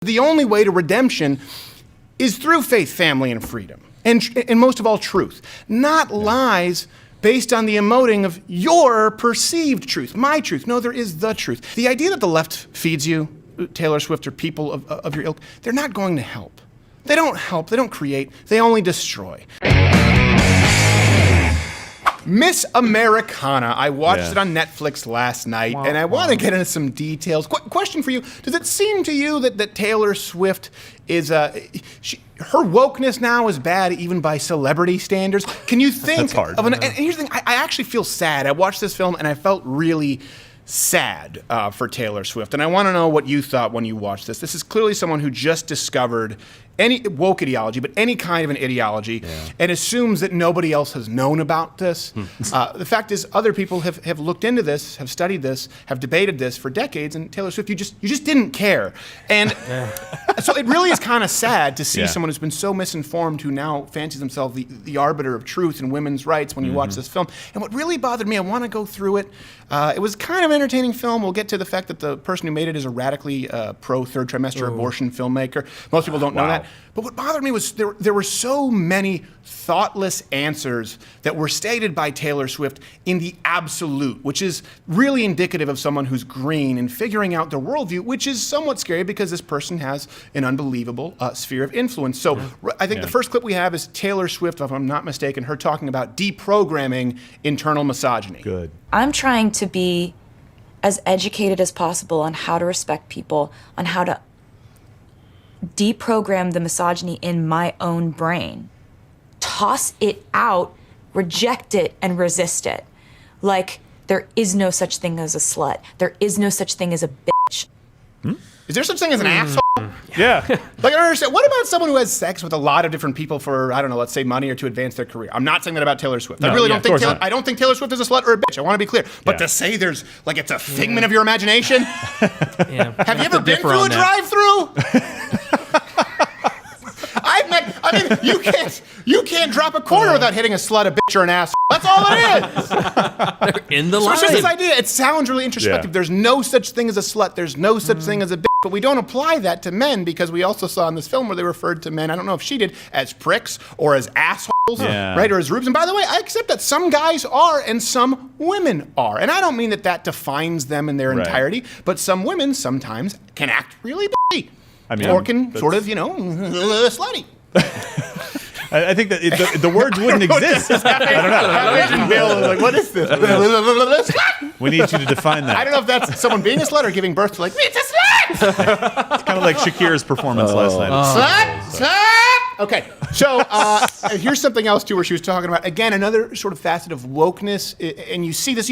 the only way to redemption is through faith, family, and freedom. And most of all, truth. Not lies based on the emoting of your perceived truth, my truth. No, there is the truth. The idea that the left feeds you, Taylor Swift, or people of your ilk, they're not going to help. They don't help, they don't create, they only destroy. Miss Americana. I watched it on Netflix last night, and I want to get into some details. Question for you. Does it seem to you that Taylor Swift is, her wokeness now is bad even by celebrity standards? Can you think of and here's the thing, I actually feel sad. I watched this film, and I felt really sad for Taylor Swift, and I want to know what you thought when you watched this. This is clearly someone who just discovered any woke ideology, but any kind of an ideology, and assumes that nobody else has known about this. The fact is, other people have looked into this, have studied this, have debated this for decades, and Taylor Swift, you just didn't care. And so it really is kind of sad to see someone who's been so misinformed who now fancies himself the arbiter of truth and women's rights when you watch this film. And what really bothered me, I want to go through it. It was kind of an entertaining film. We'll get to the fact that the person who made it is a radically pro-third trimester abortion filmmaker. Most people don't know that. But what bothered me was there were so many thoughtless answers that were stated by Taylor Swift in the absolute, which is really indicative of someone who's green and figuring out their worldview, which is somewhat scary because this person has an unbelievable sphere of influence. So I think the first clip we have is Taylor Swift, if I'm not mistaken, her talking about deprogramming internal misogyny. Good. I'm trying to be as educated as possible on how to respect people, on how to deprogram the misogyny in my own brain. Toss it out, reject it, and resist it. Like, there is no such thing as a slut. There is no such thing as a bitch. Is there such thing as an asshole? Yeah. Like, I don't understand. What about someone who has sex with a lot of different people for, I don't know, let's say money or to advance their career? I'm not saying that about Taylor Swift. I really don't think I don't think Taylor Swift is a slut or a bitch. I want to be clear. But to say there's, like, it's a figment of your imagination? Have you ever been through a drive-through? I mean, you can't drop a quarter without hitting a slut, a bitch, or an ass. That's all it is. They're in the line. It's just this idea. It sounds really introspective. There's no such thing as a slut. There's no such thing as a bitch. But we don't apply that to men because we also saw in this film where they referred to men, I don't know if she did, as pricks or as assholes, right? Or as rubes. And by the way, I accept that some guys are and some women are. And I don't mean that defines them in their entirety, but some women sometimes can act really bitchy. Or can sort of, slutty. I think that the words wouldn't exist. I don't know. Bill was like, what is this? We need you to define that. I don't know if that's someone being a slut or giving birth to, like, it's a slut! It's kind of like Shakira's performance last night. Slut! Okay, so here's something else, too, where she was talking about, again, another sort of facet of wokeness, and you see this,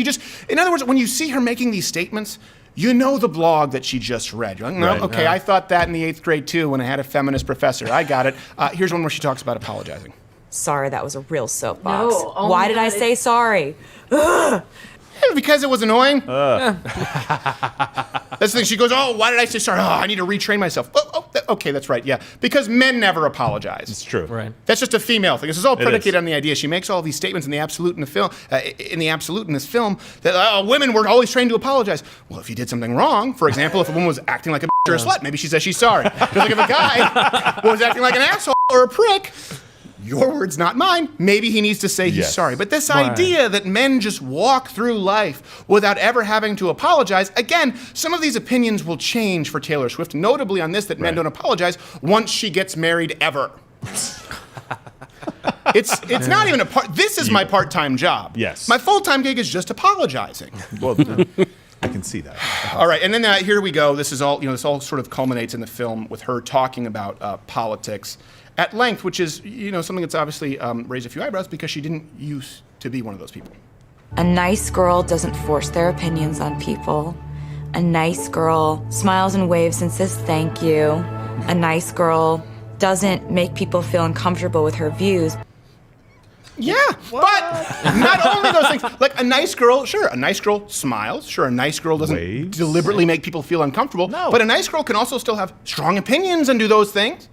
in other words, when you see her making these statements, you know the blog that she just read. You're like, no, okay, I thought that in the 8th grade, too, when I had a feminist professor. I got it. Here's one where she talks about apologizing. Sorry, that was a real soapbox. No, why did I say sorry? Because it was annoying. That's the thing. She goes, why did I say sorry? I need to retrain myself. Okay, that's right, yeah. Because men never apologize. It's true. Right. That's just a female thing. This is all predicated on the idea. She makes all these statements in the absolute in the film, in this film, that women were always trained to apologize. Well, if you did something wrong, for example, if a woman was acting like a bitch or a slut, maybe she says she's sorry. Just like if a guy was acting like an asshole or a prick, your words, not mine. Maybe he needs to say he's sorry. But this idea that men just walk through life without ever having to apologize, again, some of these opinions will change for Taylor Swift, notably on this, that men don't apologize once she gets married ever. It's not even a part. This is my part-time job. Yes. My full-time gig is just apologizing. Well, I can see that. All right, and then here we go. This is all, this all sort of culminates in the film with her talking about politics at length, which is, something that's obviously raised a few eyebrows because she didn't used to be one of those people. A nice girl doesn't force their opinions on people. A nice girl smiles and waves and says thank you. A nice girl doesn't make people feel uncomfortable with her views. Yeah, but not only those things. Like a nice girl, sure, a nice girl smiles. Sure, a nice girl doesn't deliberately make people feel uncomfortable. No. But a nice girl can also still have strong opinions and do those things.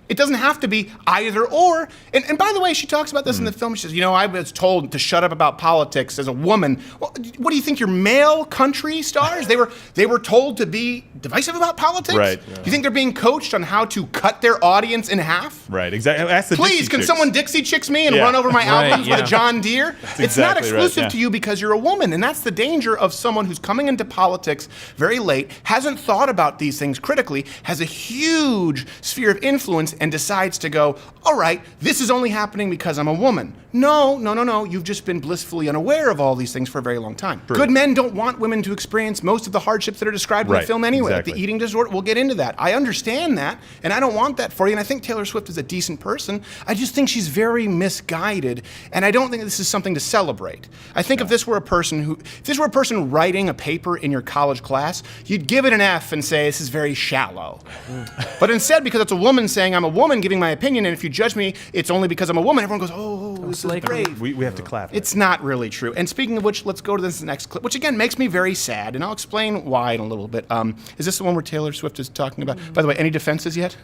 It doesn't have to be either or. And by the way, she talks about this in the film. She says, I was told to shut up about politics as a woman. Well, what do you think, you're male country stars? They were told to be divisive about politics? Right. Do you think they're being coached on how to cut their audience in half? Right, exactly. Ask the Please, Dixie can Chicks. someone Dixie Chicks me and run over my albums with a John Deere? It's not exactly exclusive right, to you because you're a woman, and that's the danger of someone who's coming into politics very late, hasn't thought about these things critically, has a huge sphere of influence, and decides to go, all right, this is only happening because I'm a woman. No. You've just been blissfully unaware of all these things for a very long time. True. Good men don't want women to experience most of the hardships that are described in the film anyway. Exactly. Like the eating disorder, we'll get into that. I understand that, and I don't want that for you, and I think Taylor Swift is a decent person. I just think she's very misguided, and I don't think this is something to celebrate. I think if this were a person writing a paper in your college class, you'd give it an F and say, this is very shallow. But instead, because it's a woman saying, I'm a woman giving my opinion, and if you judge me, it's only because I'm a woman, everyone goes, oh, this is brave. We have to clap. It's not really true. And speaking of which, let's go to this next clip, which again makes me very sad, and I'll explain why in a little bit. Is this the one where Taylor Swift is talking about? By the way, any defenses yet?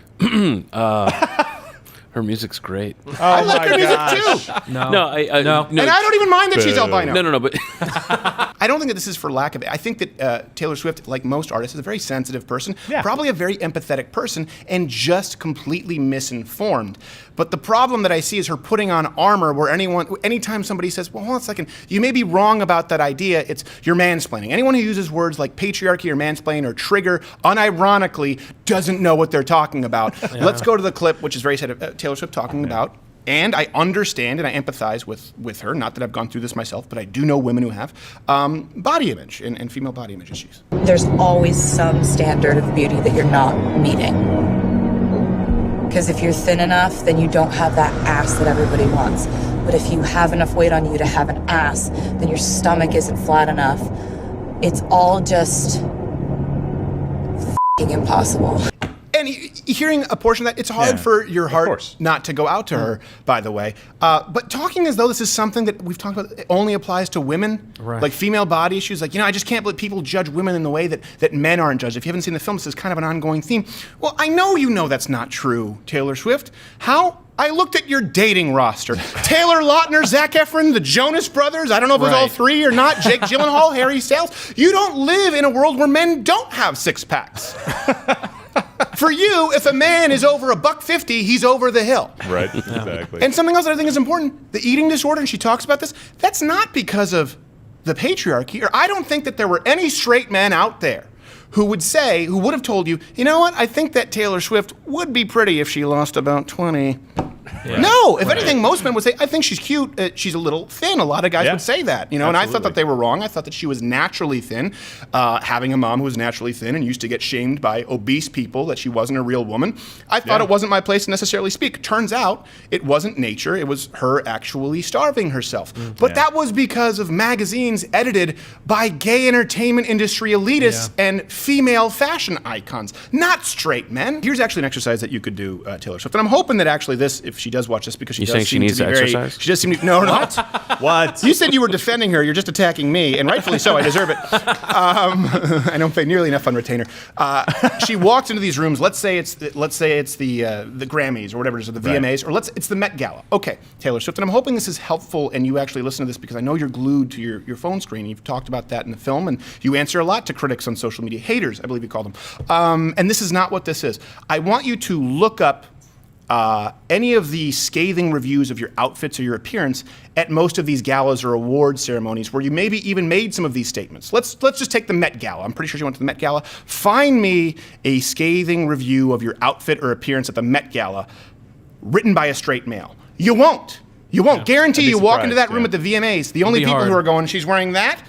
Her music's great. I like her music too. No, And I don't even mind that she's albino. No, but I don't think that this is for lack of it. I think that Taylor Swift, like most artists, is a very sensitive person, probably a very empathetic person, and just completely misinformed. But the problem that I see is her putting on armor where anytime somebody says, well, hold on a second, you may be wrong about that idea, you're mansplaining. Anyone who uses words like patriarchy or mansplain or trigger, unironically, doesn't know what they're talking about. Let's go to the clip, which is very sad of Taylor Swift talking about. And I understand and I empathize with her. Not that I've gone through this myself, but I do know women who have body image and female body image issues. There's always some standard of beauty that you're not meeting. Because if you're thin enough, then you don't have that ass that everybody wants. But if you have enough weight on you to have an ass, then your stomach isn't flat enough. It's all just f***ing impossible. And hearing a portion of that, it's hard for your heart not to go out to her, by the way. But talking as though this is something that we've talked about, it only applies to women, like female body issues. Like, I just can't believe people judge women in the way that men aren't judged. If you haven't seen the film, this is kind of an ongoing theme. Well, I know you know that's not true, Taylor Swift. How? I looked at your dating roster. Taylor Lautner, Zac Efron, the Jonas Brothers, I don't know if it was all three or not, Jake Gyllenhaal, Harry Styles. You don't live in a world where men don't have six-packs. For you, if a man is over $150, he's over the hill. Right, exactly. And something else that I think is important, the eating disorder, and she talks about this, that's not because of the patriarchy, or I don't think that there were any straight men out there who would have told you, you know what, I think that Taylor Swift would be pretty if she lost about 20. Yeah. No, if anything, most men would say, I think she's cute, she's a little thin. A lot of guys would say that, and I thought that they were wrong. I thought that she was naturally thin, having a mom who was naturally thin and used to get shamed by obese people that she wasn't a real woman. I thought it wasn't my place to necessarily speak. Turns out, it wasn't nature, it was her actually starving herself. But that was because of magazines edited by gay entertainment industry elitists and female fashion icons, not straight men. Here's actually an exercise that you could do, Taylor Swift, and I'm hoping that actually this, if she does watch this, because she does seem to be exercise? She does seem to. No. What? You said you were defending her. You're just attacking me, and rightfully so. I deserve it. I don't pay nearly enough on retainer. She walks into these rooms. Let's say it's the Grammys or whatever it is, or the VMAs, or it's the Met Gala. Okay, Taylor Swift, and I'm hoping this is helpful, and you actually listen to this because I know you're glued to your phone screen. You've talked about that in the film, and you answer a lot to critics on social media, haters, I believe you call them. And this is not what this is. I want you to look up any of the scathing reviews of your outfits or your appearance at most of these galas or award ceremonies where you maybe even made some of these statements. Let's just take the Met Gala. I'm pretty sure you went to the Met Gala. Find me a scathing review of your outfit or appearance at the Met Gala written by a straight male. You won't. You won't. Guarantee you walk into that room at the VMAs. The only people who are going, she's wearing that,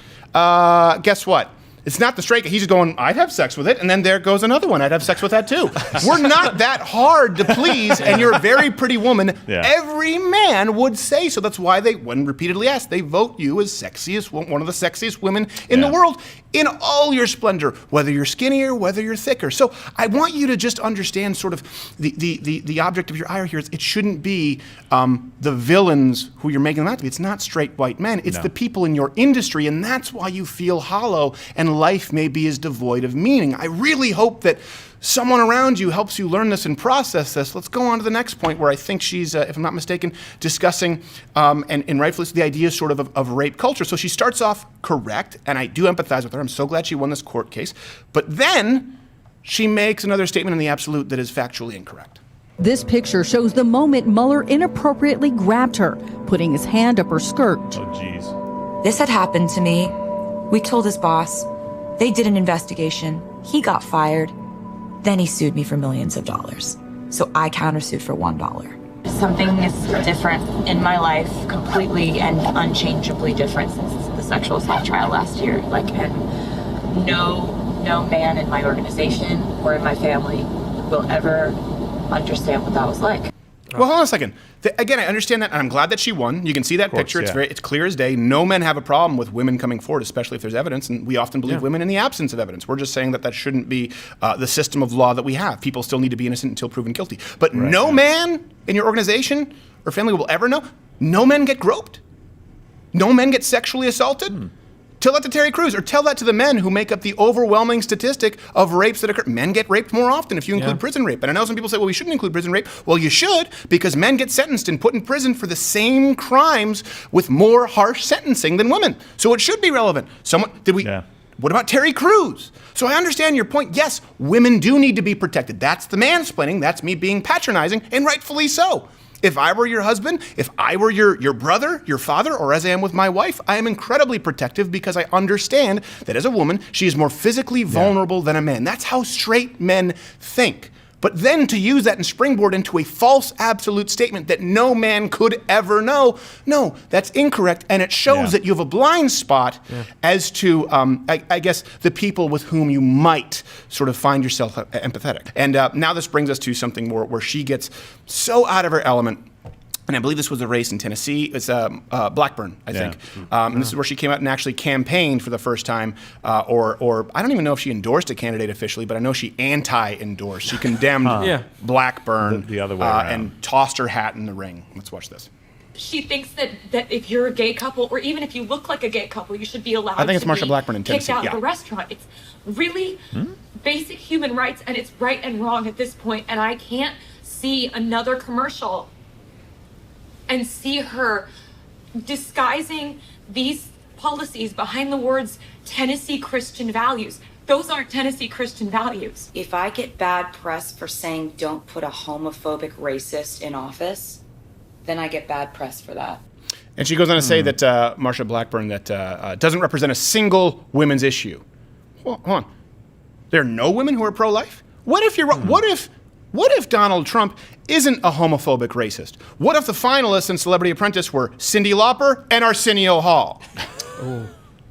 guess what? It's not the straight guy. He's just going, I'd have sex with it. And then there goes another one. I'd have sex with that too. We're not that hard to please, and you're a very pretty woman. Yeah. Every man would say so. That's why when repeatedly asked, they vote you as one of the sexiest women in the world in all your splendor, whether you're skinnier, whether you're thicker. So I want you to just understand sort of the object of your ire here. It shouldn't be the villains who you're making them out to be. It's not straight white men. It's the people in your industry, and that's why you feel hollow and life maybe is devoid of meaning. I really hope that someone around you helps you learn this and process this, let's go on to the next point where I think she's, if I'm not mistaken, discussing, and rightfully so, the idea sort of rape culture. So she starts off correct, and I do empathize with her. I'm so glad she won this court case. But then she makes another statement in the absolute that is factually incorrect. This picture shows the moment Mueller inappropriately grabbed her, putting his hand up her skirt. Oh, jeez. This had happened to me. We told his boss. They did an investigation. He got fired. Then he sued me for millions of dollars. So I countersued for $1. Something is different in my life, completely and unchangeably different since the sexual assault trial last year. And no man in my organization or in my family will ever understand what that was like. Well, hold on a second. Again, I understand that, and I'm glad that she won. You can see that picture. Yeah. It's clear as day. No men have a problem with women coming forward, especially if there's evidence, and we often believe women in the absence of evidence. We're just saying that shouldn't be the system of law that we have. People still need to be innocent until proven guilty. But no man in your organization or family will ever know. No men get groped. No men get sexually assaulted. Tell that to Terry Crews, or tell that to the men who make up the overwhelming statistic of rapes that occur. Men get raped more often if you include prison rape. And I know some people say, well, we shouldn't include prison rape. Well, you should, because men get sentenced and put in prison for the same crimes with more harsh sentencing than women. So it should be relevant. What about Terry Crews? So I understand your point. Yes, women do need to be protected. That's the mansplaining. That's me being patronizing, and rightfully so. If I were your husband, if I were your brother, your father, or as I am with my wife, I am incredibly protective because I understand that as a woman, she is more physically vulnerable than a man. That's how straight men think. But then to use that and springboard into a false absolute statement that no man could ever know, no, that's incorrect. And it shows that you have a blind spot as to, I guess, the people with whom you might sort of find yourself empathetic. And now this brings us to something more where she gets so out of her element. And I believe this was a race in Tennessee. It's Blackburn, I think. And this is where she came out and actually campaigned for the first time, or I don't even know if she endorsed a candidate officially, but I know she anti-endorsed. She condemned Blackburn the other way around. And tossed her hat in the ring. Let's watch this. She thinks that if you're a gay couple, or even if you look like a gay couple, you should be allowed I think it's to Marsha be Blackburn in kicked Tennessee, out of a restaurant. It's really basic human rights, and it's right and wrong at this point. And I can't see another commercial and see her disguising these policies behind the words Tennessee Christian values. Those aren't Tennessee Christian values. If I get bad press for saying don't put a homophobic racist in office, then I get bad press for that. And she goes on to say that Marsha Blackburn that doesn't represent a single women's issue. Hold on. There are no women who are pro-life? What if you're What if Donald Trump isn't a homophobic racist? What if the finalists in Celebrity Apprentice were Cyndi Lauper and Arsenio Hall?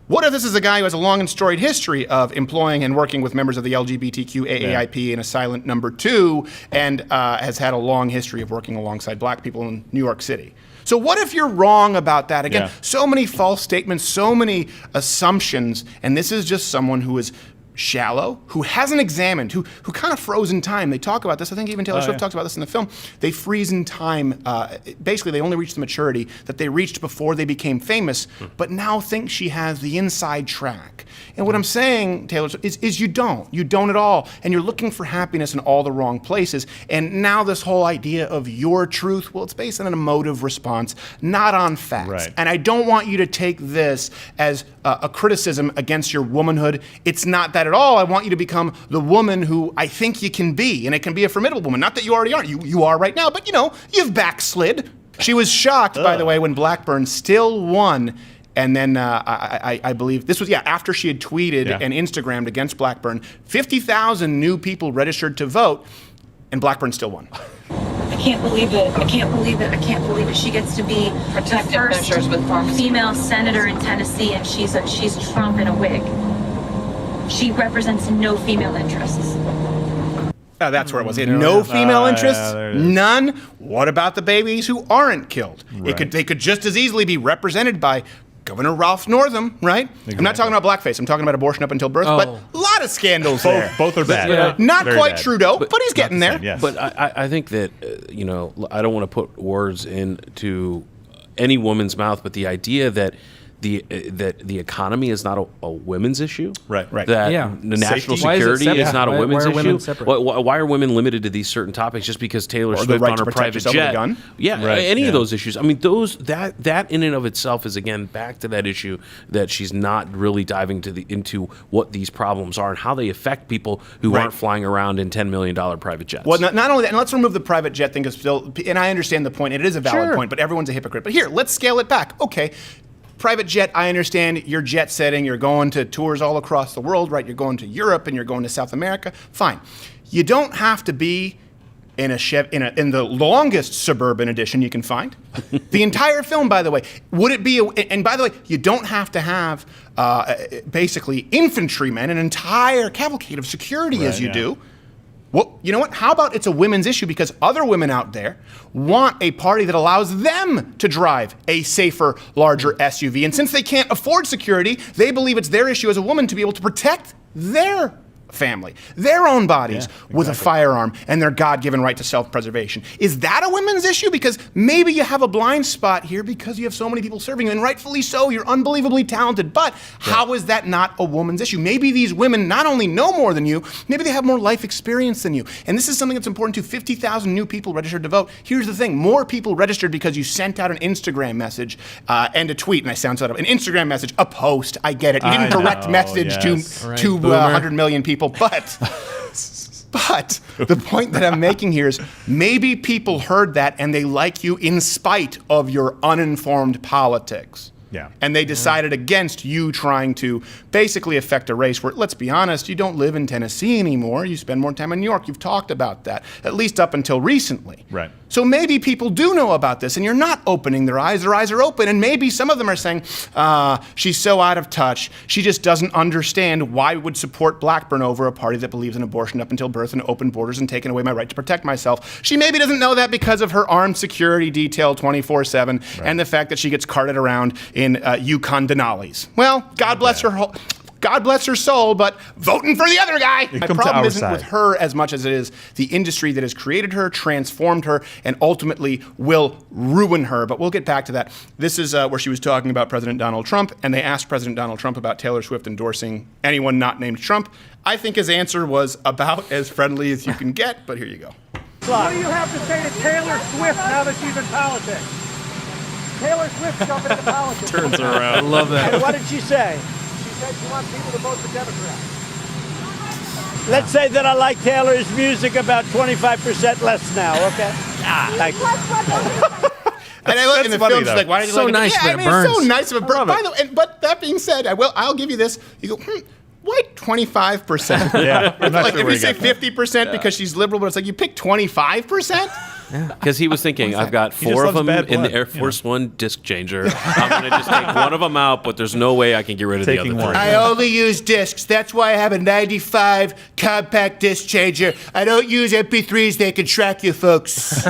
What if this is a guy who has a long and storied history of employing and working with members of the LGBTQ AAIP in a silent number 2, and has had a long history of working alongside black people in New York City? So what if you're wrong about that? Again, so many false statements, so many assumptions, and this is just someone who is shallow, who hasn't examined, who kind of froze in time. They talk about this. I think even Taylor Swift talks about this in the film. They freeze in time. Basically, they only reach the maturity that they reached before they became famous, but now think she has the inside track. And what I'm saying, Taylor, is you don't. You don't at all. And you're looking for happiness in all the wrong places. And now this whole idea of your truth, well, it's based on an emotive response, not on facts. Right. And I don't want you to take this as a criticism against your womanhood. It's not that at all. I want you to become the woman who I think you can be, and it can be a formidable woman. Not that you already aren't. You are right now, but you've backslid. She was shocked, by the way, when Blackburn still won. And then I believe this was, after she had tweeted and Instagrammed against Blackburn. 50,000 new people registered to vote, and Blackburn still won. I can't believe it. I can't believe it. I can't believe it. She gets to be the first female senator in Tennessee, and she's Trump in a wig. She represents no female interests. That's where it was. It had no female interests, none. What about the babies who aren't killed? Right. They could just as easily be represented by Governor Ralph Northam, right? Exactly. I'm not talking about blackface. I'm talking about abortion up until birth, but a lot of scandals there. Both are bad. Not Very quite bad. Trudeau, but he's getting there. Yes. But I think that, I don't want to put words into any woman's mouth, but the idea that that the economy is not a women's issue. Right. That Yeah. the national Safety. Why is it security separate? is not a Why women's are issue. women separate? Why are women limited to these certain topics just because Taylor Or the Swift right on to her protect private yourself with a jet? gun? Yeah, Right, any yeah. of those issues. I mean, that in and of itself is again back to that issue that she's not really diving into what these problems are and how they affect people who Right. aren't flying around in $10 million private jets. Well, not only that, and let's remove the private jet thing, because still, and I understand the point. It is a valid Sure. point, but everyone's a hypocrite. But here, let's scale it back. Okay. Private jet, I understand you're jet setting, you're going to tours all across the world, right? You're going to Europe and you're going to South America. Fine. You don't have to be in in the longest suburban edition you can find. The entire film, by the way, would it be? And by the way, you don't have to have basically infantrymen, an entire cavalcade of security as you do. Well, you know what? How about it's a women's issue because other women out there want a party that allows them to drive a safer, larger SUV. And since they can't afford security, they believe it's their issue as a woman to be able to protect their family, their own bodies with a firearm and their God-given right to self-preservation. Is that a women's issue? Because maybe you have a blind spot here because you have so many people serving you, and rightfully so, you're unbelievably talented, but how is that not a woman's issue? Maybe these women not only know more than you, maybe they have more life experience than you. And this is something that's important too. 50,000 new people registered to vote. Here's the thing, more people registered because you sent out an Instagram message and a tweet, and I sound so out of an Instagram message, a post, I get it. You didn't direct message to 100 million people. But the point that I'm making here is maybe people heard that and they like you in spite of your uninformed politics. Yeah. And they decided against you trying to basically affect a race where, let's be honest, you don't live in Tennessee anymore. You spend more time in New York. You've talked about that, at least up until recently. Right. So maybe people do know about this and you're not opening their eyes. Their eyes are open. And maybe some of them are saying, she's so out of touch. She just doesn't understand why we would support Blackburn over a party that believes in abortion up until birth and open borders and taking away my right to protect myself. She maybe doesn't know that because of her armed security detail 24/7 and the fact that she gets carted around in Yukon Denali's. Well, God bless her soul, but voting for the other guy. My problem isn't with her as much as it is the industry that has created her, transformed her, and ultimately will ruin her. But we'll get back to that. This is where she was talking about President Donald Trump, and they asked President Donald Trump about Taylor Swift endorsing anyone not named Trump. I think his answer was about as friendly as you can get, but here you go. What do you have to say to Taylor Swift now that she's in politics? Taylor Swift jumping into politics. Turns around. I love that. And what did she say? She said she wants people to vote for Democrats. Let's say that I like Taylor's music about 25% less now, okay? Thank you. And I look in the funny, film, she's though. like, "Why did you So like nice, it?" but Yeah, it I mean, it's so burns. nice of a burn. By the way, but that being said, I'll give you this. You go, why 25%? Yeah, I'm not Like sure if where you say got that. 50% because she's liberal, but it's like you pick 25%. Because he was thinking, I've got He just 4 of loves them bad in the blood, Air Force One disc changer. I'm going to just take one of them out, but there's no way I can get rid of the Taking other one. three. I only use discs. That's why I have a 95 compact disc changer. I don't use MP3s. They can track you, folks.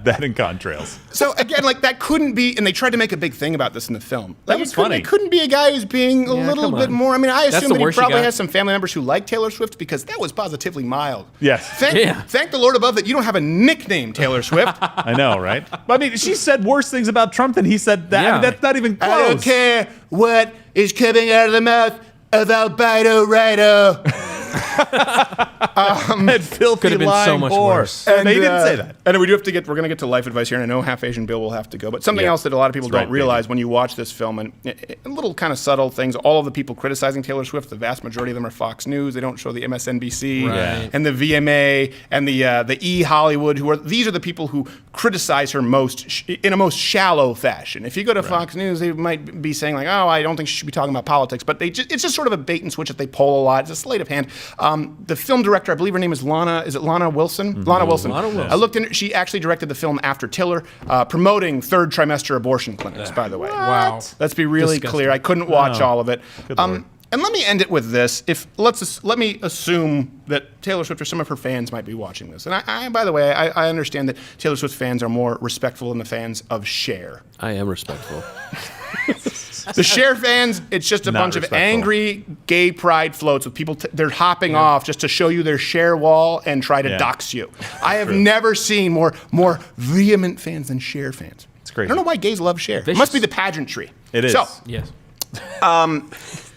That and contrails. So again, like that couldn't be, and they tried to make a big thing about this in the film. Like, was it couldn't- funny. It couldn't be a guy who's being a little come bit on. more. I mean, I That's assume the that he worst you probably got. has some family members who like Taylor Swift because that was positively mild. Yes. Thank the Lord above that you don't have a nickname, Taylor Swift. I know, right? But I mean, she said worse things about Trump than he said that. I Yeah. mean, that's not even close. I don't care what is coming out of the mouth of Alberto Righto. That filthy Could have been so lying much whore. worse. And they didn't say that. And we do have to we're going to get to life advice here, and I know Half Asian Bill will have to go. But something else that a lot of people That's don't right, realize when you watch this film, and little kind of subtle things, all of the people criticizing Taylor Swift, the vast majority of them are Fox News. They don't show the MSNBC Right. and the VMA and the E! Hollywood, these are the people who criticize her most in a most shallow fashion. If you go to Fox News, they might be saying like, oh, I don't think she should be talking about politics, but it's just sort of a bait and switch that they pull a lot. It's a sleight of hand. The film director, I believe her name is Lana. Is it Lana Wilson? Mm-hmm. Lana Wilson. Lana Wilson. I looked in. She actually directed the film after Tiller, promoting third trimester abortion clinics. By the way, Wow. let's be really Disgusting. clear. I couldn't watch all of it. Good Lord. And let me end it with this. Let me assume that Taylor Swift or some of her fans might be watching this. And I by the way, I understand that Taylor Swift fans are more respectful than the fans of Cher. I am respectful. The Cher fans, it's just a Not bunch of respectful. angry gay pride floats with people. They're hopping off just to show you their Cher wall and try to Yeah. dox you. I have never seen more vehement fans than Cher fans. It's crazy. I don't know why gays love Cher. It must be the pageantry. It is. So, Yes.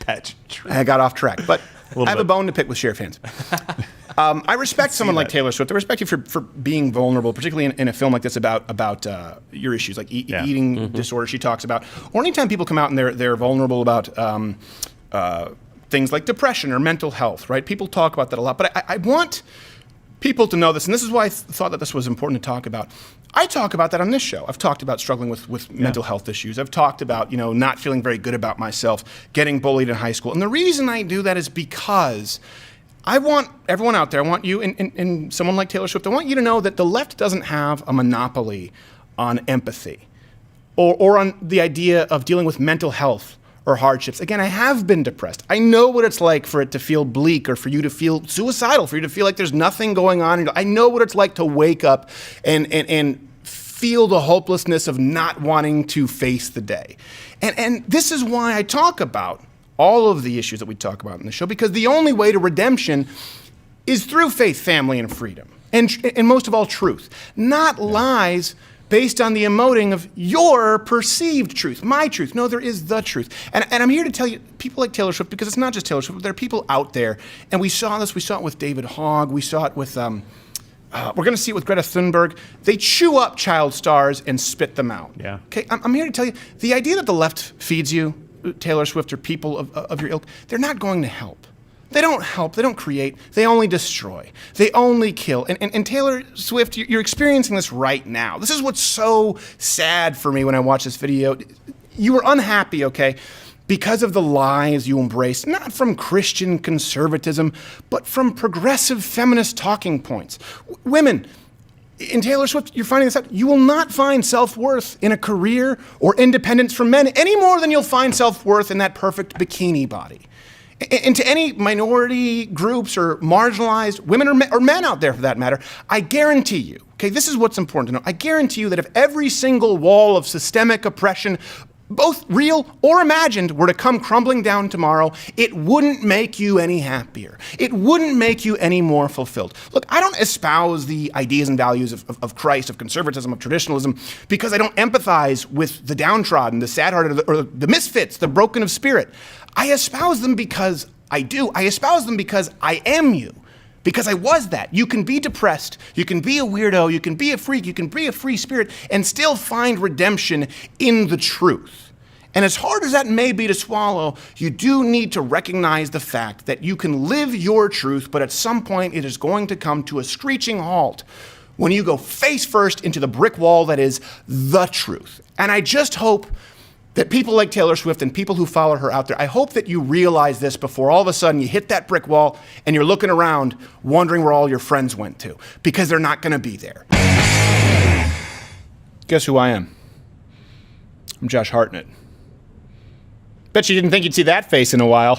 Pageantry. I got off track, but I have a bit. bone to pick with Cher fans. I respect someone like Taylor Swift. I respect you for being vulnerable, particularly in a film like this about your issues, like eating disorder she talks about. Or anytime people come out and they're vulnerable about things like depression or mental health, right? People talk about that a lot. But I want people to know this, and this is why I thought that this was important to talk about. I talk about that on this show. I've talked about struggling with mental health issues. I've talked about, not feeling very good about myself, getting bullied in high school. And the reason I do that is because I want everyone out there, I want you and someone like Taylor Swift, I want you to know that the left doesn't have a monopoly on empathy or on the idea of dealing with mental health or hardships. Again, I have been depressed. I know what it's like for it to feel bleak or for you to feel suicidal, for you to feel like there's nothing going on. I know what it's like to wake up and feel the hopelessness of not wanting to face the day. And this is why I talk about all of the issues that we talk about in the show, because the only way to redemption is through faith, family, and freedom. And most of all, truth. Not lies based on the emoting of your perceived truth, my truth. No, there is the truth. And I'm here to tell you, people like Taylor Swift, because it's not just Taylor Swift, but there are people out there, and we saw this, we saw it with David Hogg, we saw it with, we're going to see it with Greta Thunberg. They chew up child stars and spit them out. Yeah. Okay, I'm here to tell you, the idea that the left feeds you, Taylor Swift or people of your ilk, they're not going to help. They don't help. They don't create. They only destroy. They only kill. And Taylor Swift, you're experiencing this right now. This is what's so sad for me when I watch this video. You were unhappy, okay, because of the lies you embrace, not from Christian conservatism, but from progressive feminist talking points. Women, in Taylor Swift, you're finding this out. You will not find self-worth in a career or independence from men any more than you'll find self-worth in that perfect bikini body. And to any minority groups or marginalized women or men out there for that matter, I guarantee you, okay, this is what's important to know. I guarantee you that if every single wall of systemic oppression, both real or imagined, were to come crumbling down tomorrow, it wouldn't make you any happier. It wouldn't make you any more fulfilled. Look, I don't espouse the ideas and values of Christ, of conservatism, of traditionalism, because I don't empathize with the downtrodden, the sad-hearted, or the misfits, the broken of spirit. I espouse them because I do. I espouse them because I am you. Because I was that. You can be depressed, you can be a weirdo, you can be a freak, you can be a free spirit, and still find redemption in the truth. And as hard as that may be to swallow, you do need to recognize the fact that you can live your truth, but at some point it is going to come to a screeching halt when you go face first into the brick wall that is the truth. And I just hope that people like Taylor Swift and people who follow her out there, I hope that you realize this before all of a sudden you hit that brick wall and you're looking around wondering where all your friends went to, because they're not going to be there. Guess who I am? I'm Josh Hartnett. Bet you didn't think you'd see that face in a while.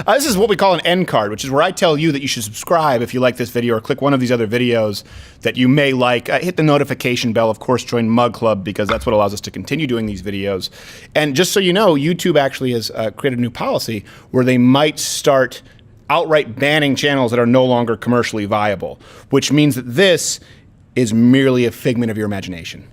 This is what we call an end card, which is where I tell you that you should subscribe if you like this video, or click one of these other videos that you may like. Hit the notification bell, of course, join Mug Club, because that's what allows us to continue doing these videos. And just so you know, YouTube actually has created a new policy where they might start outright banning channels that are no longer commercially viable, which means that this is merely a figment of your imagination.